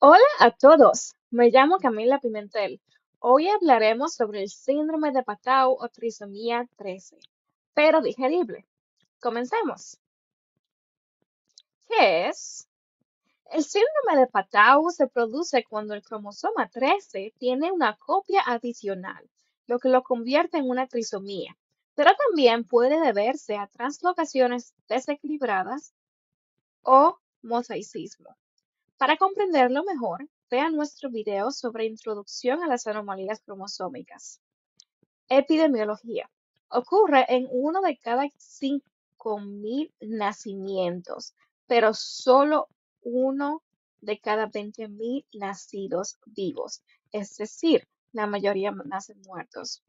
Hola a todos, me llamo Camila Pimentel. Hoy hablaremos sobre el síndrome de Patau o trisomía 13, pero digerible. Comencemos. ¿Qué es? El síndrome de Patau se produce cuando el cromosoma 13 tiene una copia adicional, lo que lo convierte en una trisomía, pero también puede deberse a translocaciones desequilibradas o mosaicismo. Para comprenderlo mejor, vea nuestro video sobre introducción a las anomalías cromosómicas. Epidemiología. Ocurre en uno de cada 5.000 nacimientos, pero solo uno de cada 20.000 nacidos vivos, es decir, la mayoría nacen muertos.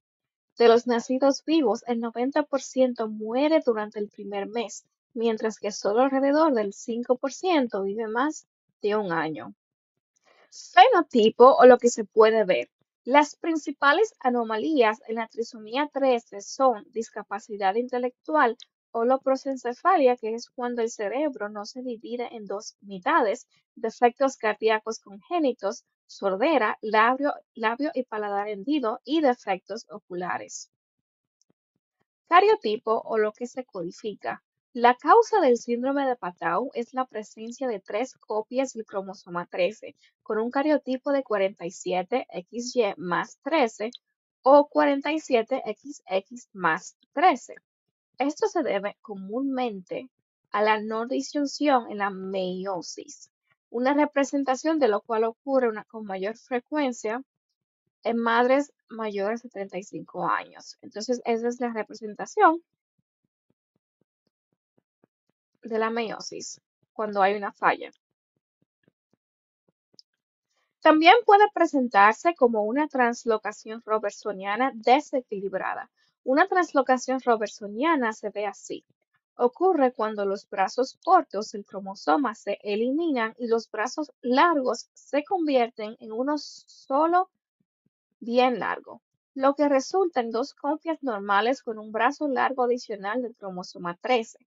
De los nacidos vivos, el 90% muere durante el primer mes, mientras que solo alrededor del 5% vive más de un año. Fenotipo o lo que se puede ver. Las principales anomalías en la trisomía 13 son discapacidad intelectual o loprosencefalia, que es cuando el cerebro no se divide en dos mitades, defectos cardíacos congénitos, sordera, labio y paladar hendido y defectos oculares. Cariotipo o lo que se codifica. La causa del síndrome de Patau es la presencia de tres copias del cromosoma 13, con un cariotipo de 47 XY más 13 o 47 XX más 13. Esto se debe comúnmente a la no disyunción en la meiosis, una representación de lo cual ocurre con mayor frecuencia en madres mayores de 35 años. Entonces, esa es la representación de la meiosis cuando hay una falla. También puede presentarse como una translocación robertsoniana desequilibrada. Una translocación robertsoniana se ve así. Ocurre cuando los brazos cortos del cromosoma se eliminan y los brazos largos se convierten en uno solo bien largo, lo que resulta en dos copias normales con un brazo largo adicional del cromosoma 13.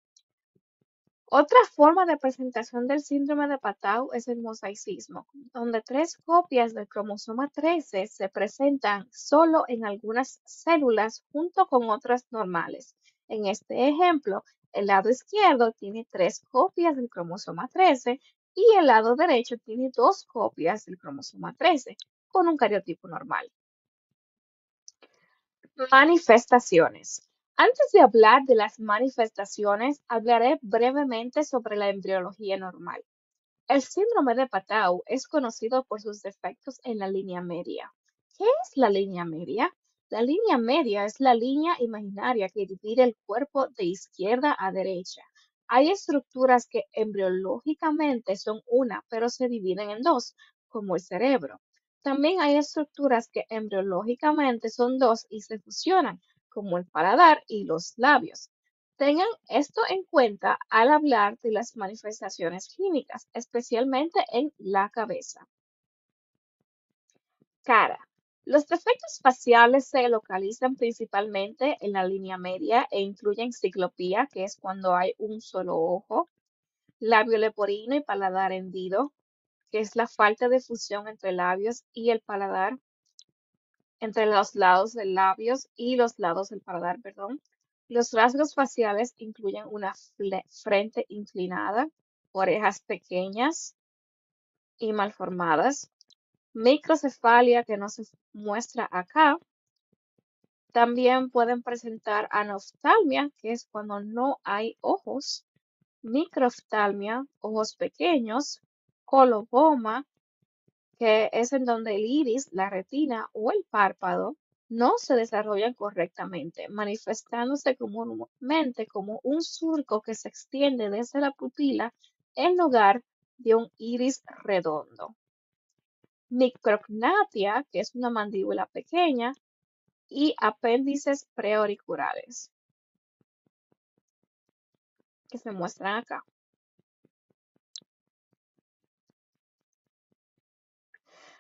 Otra forma de presentación del síndrome de Patau es el mosaicismo, donde tres copias del cromosoma 13 se presentan solo en algunas células junto con otras normales. En este ejemplo, el lado izquierdo tiene tres copias del cromosoma 13 y el lado derecho tiene dos copias del cromosoma 13 con un cariotipo normal. Manifestaciones. Antes de hablar de las manifestaciones, hablaré brevemente sobre la embriología normal. El síndrome de Patau es conocido por sus defectos en la línea media. ¿Qué es la línea media? La línea media es la línea imaginaria que divide el cuerpo de izquierda a derecha. Hay estructuras que embriológicamente son una, pero se dividen en dos, como el cerebro. También hay estructuras que embriológicamente son dos y se fusionan, como el paladar y los labios. Tengan esto en cuenta al hablar de las manifestaciones clínicas, especialmente en la cabeza. Cara. Los defectos faciales se localizan principalmente en la línea media e incluyen ciclopía, que es cuando hay un solo ojo, labio leporino y paladar hendido, que es la falta de fusión entre labios y el paladar, entre los lados del labios y los lados del paladar, perdón. Los rasgos faciales incluyen una frente inclinada, orejas pequeñas y malformadas, microcefalia que no se muestra acá. También pueden presentar anoftalmia, que es cuando no hay ojos, microftalmia, ojos pequeños, coloboma, que es en donde el iris, la retina o el párpado no se desarrollan correctamente, manifestándose comúnmente como un surco que se extiende desde la pupila en lugar de un iris redondo. Micrognathia, que es una mandíbula pequeña, y apéndices preauriculares, que se muestran acá.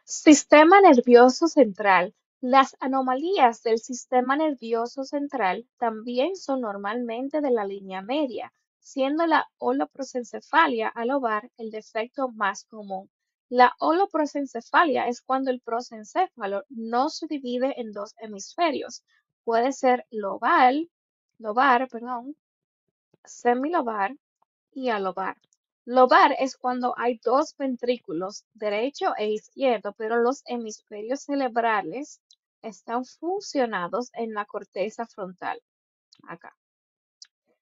Sistema nervioso central. Las anomalías del sistema nervioso central también son normalmente de la línea media, siendo la holoprosencefalia al ovar el defecto más común. La holoprosencefalia es cuando el prosencéfalo no se divide en dos hemisferios. Puede ser lobar, semilobar y alobar. Lobar es cuando hay dos ventrículos, derecho e izquierdo, pero los hemisferios cerebrales están funcionados en la corteza frontal, acá.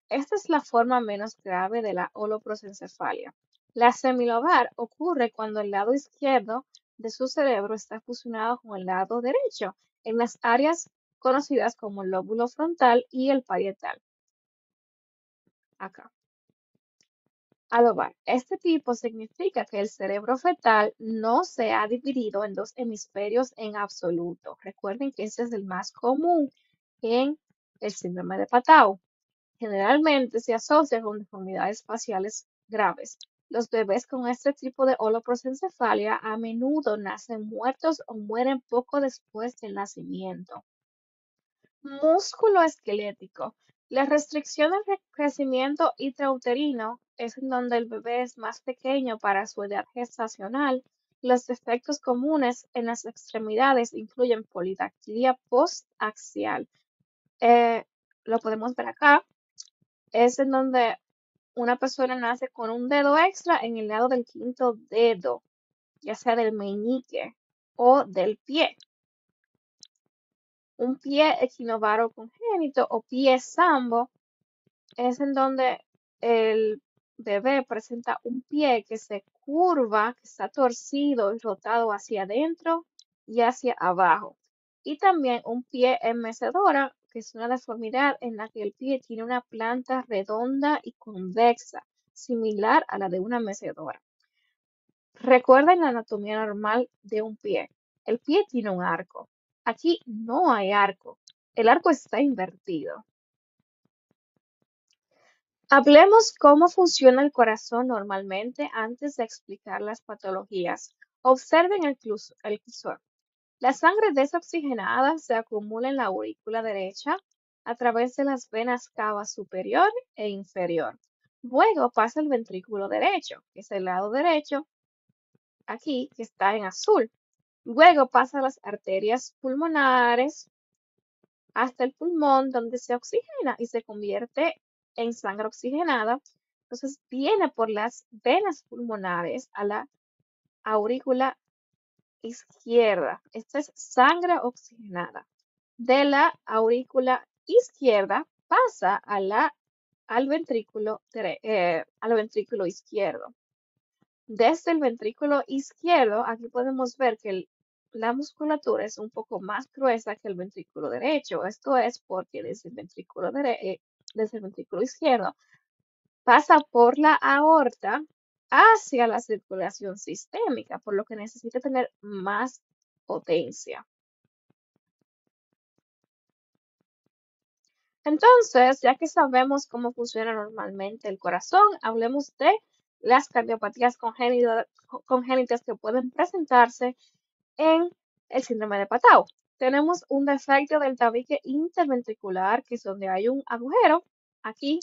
Esta es la forma menos grave de la holoprosencefalia. La semilobar ocurre cuando el lado izquierdo de su cerebro está fusionado con el lado derecho en las áreas conocidas como el lóbulo frontal y el parietal, acá. Alobar. Este tipo significa que el cerebro fetal no se ha dividido en dos hemisferios en absoluto. Recuerden que ese es el más común en el síndrome de Patau. Generalmente se asocia con deformidades faciales graves. Los bebés con este tipo de holoprosencefalia a menudo nacen muertos o mueren poco después del nacimiento. Músculo esquelético. La restricción del crecimiento intrauterino es en donde el bebé es más pequeño para su edad gestacional. Los defectos comunes en las extremidades incluyen polidactilia postaxial. Eh, lo podemos ver acá. Es en donde una persona nace con un dedo extra en el lado del quinto dedo, ya sea del meñique o del pie. Un pie equinovaro congénito o pie sambo es en donde el bebé presenta un pie que se curva, que está torcido y rotado hacia adentro y hacia abajo. Y también un pie en mecedora, que es una deformidad en la que el pie tiene una planta redonda y convexa, similar a la de una mecedora. Recuerden la anatomía normal de un pie. El pie tiene un arco. Aquí no hay arco. El arco está invertido. Hablemos cómo funciona el corazón normalmente antes de explicar las patologías. Observen el cursor. La sangre desoxigenada se acumula en la aurícula derecha a través de las venas cava superior e inferior. Luego pasa al ventrículo derecho, que es el lado derecho, aquí, que está en azul. Luego pasa a las arterias pulmonares hasta el pulmón, donde se oxigena y se convierte en sangre oxigenada. Entonces viene por las venas pulmonares a la aurícula izquierda. Esta es sangre oxigenada. De la aurícula izquierda pasa al ventrículo izquierdo. Desde el ventrículo izquierdo, aquí podemos ver que la musculatura es un poco más gruesa que el ventrículo derecho. Esto es porque desde el ventrículo izquierdo pasa por la aorta hacia la circulación sistémica, por lo que necesita tener más potencia. Entonces, ya que sabemos cómo funciona normalmente el corazón, hablemos de las cardiopatías congénitas que pueden presentarse en el síndrome de Patau. Tenemos un defecto del tabique interventricular, que es donde hay un agujero aquí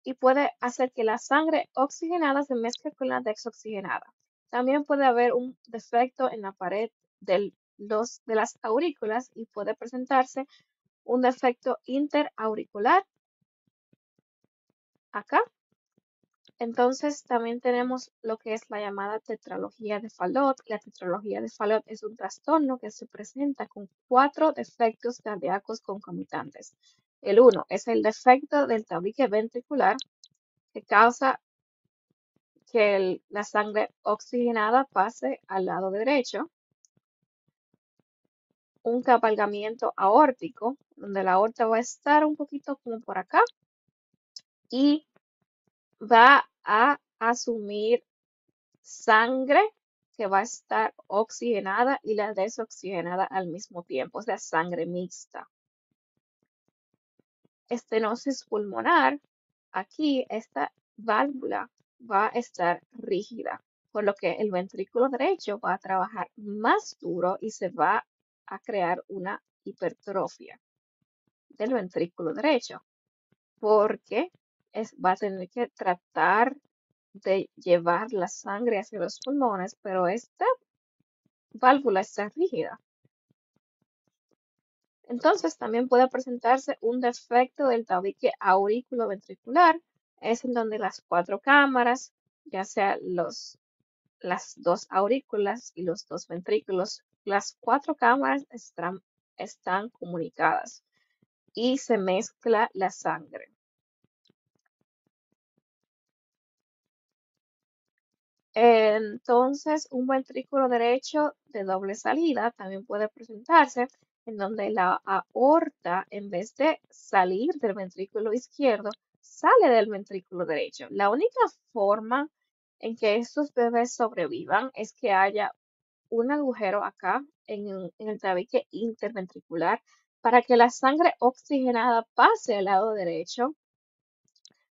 y puede hacer que la sangre oxigenada se mezcle con la desoxigenada. También puede haber un defecto en la pared de las aurículas y puede presentarse un defecto interauricular acá. Entonces también tenemos lo que es la llamada tetralogía de Fallot. La tetralogía de Fallot es un trastorno que se presenta con 4 defectos cardíacos concomitantes. El 1 es el defecto del tabique ventricular, que causa que la sangre oxigenada pase al lado derecho. Un cabalgamiento aórtico, donde la aorta va a estar un poquito como por acá y va a asumir sangre que va a estar oxigenada y la desoxigenada al mismo tiempo, o sea, sangre mixta. Estenosis pulmonar, aquí esta válvula va a estar rígida, por lo que el ventrículo derecho va a trabajar más duro y se va a crear una hipertrofia del ventrículo derecho, porque va a tener que tratar de llevar la sangre hacia los pulmones, pero esta válvula está rígida. Entonces también puede presentarse un defecto del tabique aurículo-ventricular, es en donde las cuatro cámaras, ya sea las dos aurículas y los dos ventrículos, las cuatro cámaras están comunicadas y se mezcla la sangre. Entonces, un ventrículo derecho de doble salida también puede presentarse en donde la aorta, en vez de salir del ventrículo izquierdo, sale del ventrículo derecho. La única forma en que estos bebés sobrevivan es que haya un agujero acá en el tabique interventricular para que la sangre oxigenada pase al lado derecho.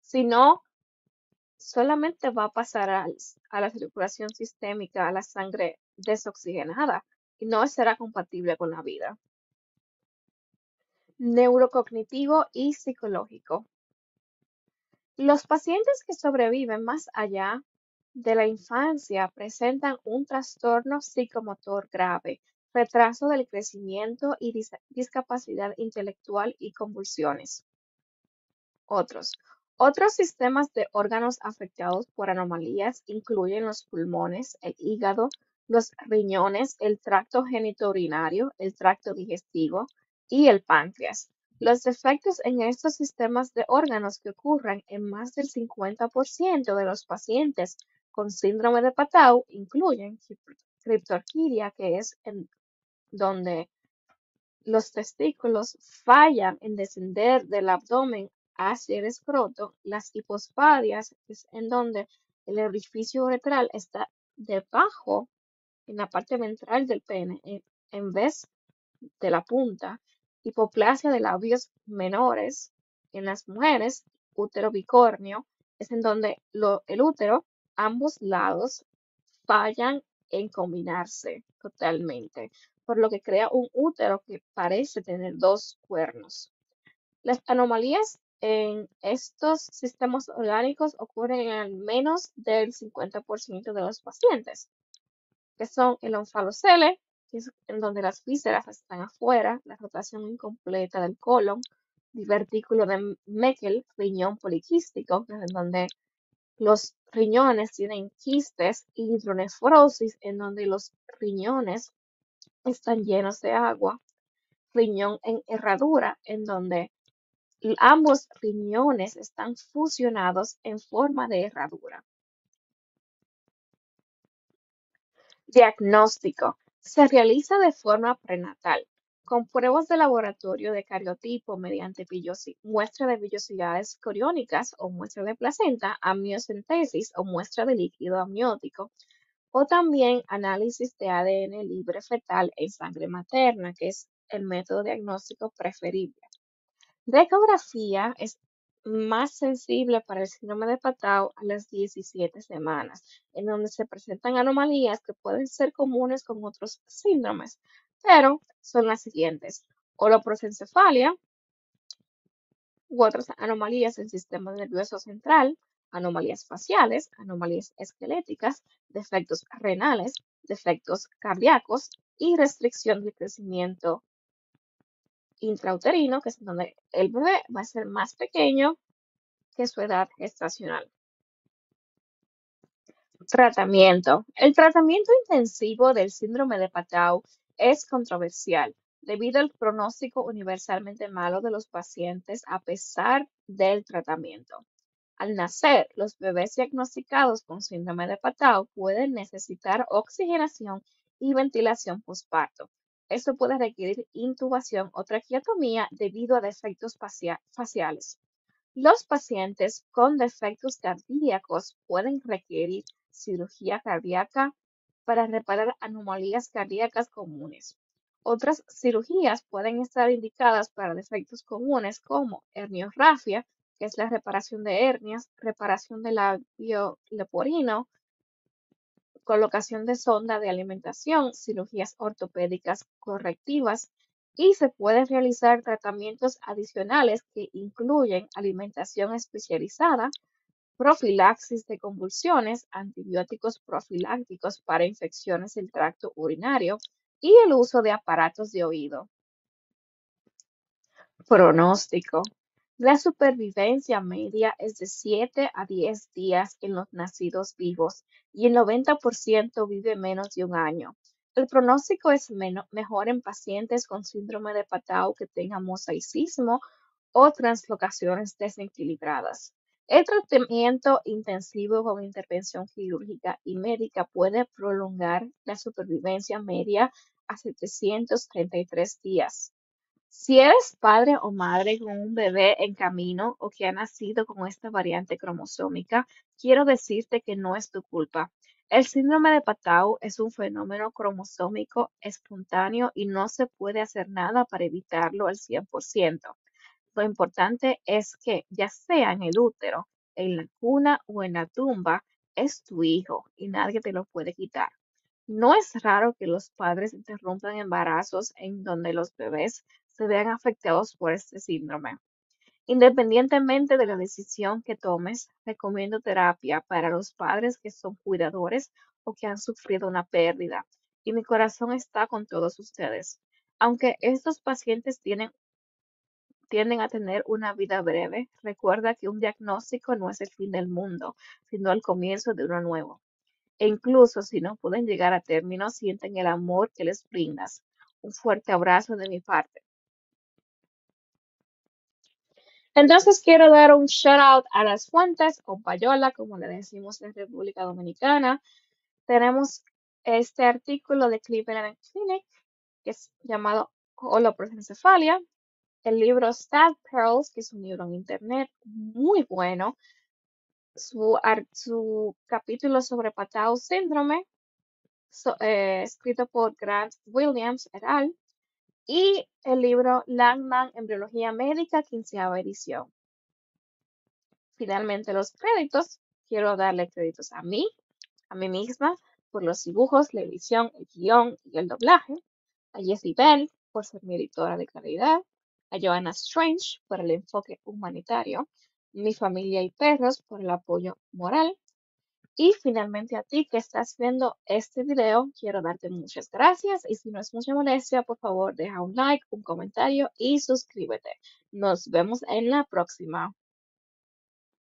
Si no, solamente va a pasar a la circulación sistémica, a la sangre desoxigenada, y no será compatible con la vida. Neurocognitivo y psicológico. Los pacientes que sobreviven más allá de la infancia presentan un trastorno psicomotor grave, retraso del crecimiento y discapacidad intelectual y convulsiones. Otros. Otros sistemas de órganos afectados por anomalías incluyen los pulmones, el hígado, los riñones, el tracto genitourinario, el tracto digestivo y el páncreas. Los defectos en estos sistemas de órganos que ocurren en más del 50% de los pacientes con síndrome de Patau incluyen criptorquidia, que es en donde los testículos fallan en descender del abdomen hacia el escroto. Las hipospadias es en donde el orificio uretral está debajo, en la parte ventral del pene, en vez de la punta. Hipoplasia de labios menores en las mujeres, útero bicornio, es en donde el útero, ambos lados, fallan en combinarse totalmente, por lo que crea un útero que parece tener dos cuernos. Las anomalías en estos sistemas orgánicos ocurren en al menos del 50% de los pacientes, que son el onfalocele, que es en donde las vísceras están afuera, la rotación incompleta del colon, divertículo de Meckel, riñón poliquístico, que es en donde los riñones tienen quistes y hidronefrosis, en donde los riñones están llenos de agua. Riñón en herradura, en donde ambos riñones están fusionados en forma de herradura. Diagnóstico. Se realiza de forma prenatal, con pruebas de laboratorio de cariotipo mediante muestra de vellosidades coriónicas o muestra de placenta, amniocentesis o muestra de líquido amniótico, o también análisis de ADN libre fetal en sangre materna, que es el método diagnóstico preferible. La ecografía es más sensible para el síndrome de Patau a las 17 semanas, en donde se presentan anomalías que pueden ser comunes con otros síndromes, pero son las siguientes: holoprosencefalia u otras anomalías del sistema nervioso central, anomalías faciales, anomalías esqueléticas, defectos renales, defectos cardíacos y restricción del crecimiento intrauterino, que es donde el bebé va a ser más pequeño que su edad gestacional. Tratamiento. El tratamiento intensivo del síndrome de Patau es controversial debido al pronóstico universalmente malo de los pacientes a pesar del tratamiento. Al nacer, los bebés diagnosticados con síndrome de Patau pueden necesitar oxigenación y ventilación postparto. Esto puede requerir intubación o traqueotomía debido a defectos faciales. Los pacientes con defectos cardíacos pueden requerir cirugía cardíaca para reparar anomalías cardíacas comunes. Otras cirugías pueden estar indicadas para defectos comunes como herniorrafia, que es la reparación de hernias, reparación del labio leporino, colocación de sonda de alimentación, cirugías ortopédicas correctivas, y se pueden realizar tratamientos adicionales que incluyen alimentación especializada, profilaxis de convulsiones, antibióticos profilácticos para infecciones del tracto urinario y el uso de aparatos de oído. Pronóstico. La supervivencia media es de 7 a 10 días en los nacidos vivos y el 90% vive menos de un año. El pronóstico es mejor en pacientes con síndrome de Patau que tengan mosaicismo o translocaciones desequilibradas. El tratamiento intensivo con intervención quirúrgica y médica puede prolongar la supervivencia media a 733 días. Si eres padre o madre con un bebé en camino o que ha nacido con esta variante cromosómica, quiero decirte que no es tu culpa. El síndrome de Patau es un fenómeno cromosómico espontáneo y no se puede hacer nada para evitarlo al 100%. Lo importante es que, ya sea en el útero, en la cuna o en la tumba, es tu hijo y nadie te lo puede quitar. No es raro que los padres interrumpan embarazos en donde los bebés se vean afectados por este síndrome. Independientemente de la decisión que tomes, recomiendo terapia para los padres que son cuidadores o que han sufrido una pérdida. Y mi corazón está con todos ustedes. Aunque estos pacientes tienden a tener una vida breve, recuerda que un diagnóstico no es el fin del mundo, sino el comienzo de uno nuevo. E incluso si no pueden llegar a término, sienten el amor que les brindas. Un fuerte abrazo de mi parte. Entonces quiero dar un shout out a las fuentes o payola, como le decimos en República Dominicana. Tenemos este artículo de Cleveland Clinic, que es llamado Holoprosencefalia. El libro Sad Pearls, que es un libro en internet muy bueno. Su capítulo sobre Patau síndrome, escrito por Grant Williams et al. Y el libro Langman, Embriología Médica, 15ª edición. Finalmente, los créditos. Quiero darle créditos a mí misma, por los dibujos, la edición, el guión y el doblaje. A Jessie Bell por ser mi editora de calidad. A Joanna Strange por el enfoque humanitario. Mi familia y perros por el apoyo moral. Y finalmente a ti que estás viendo este video, quiero darte muchas gracias y si no es mucha molestia, por favor deja un like, un comentario y suscríbete. Nos vemos en la próxima.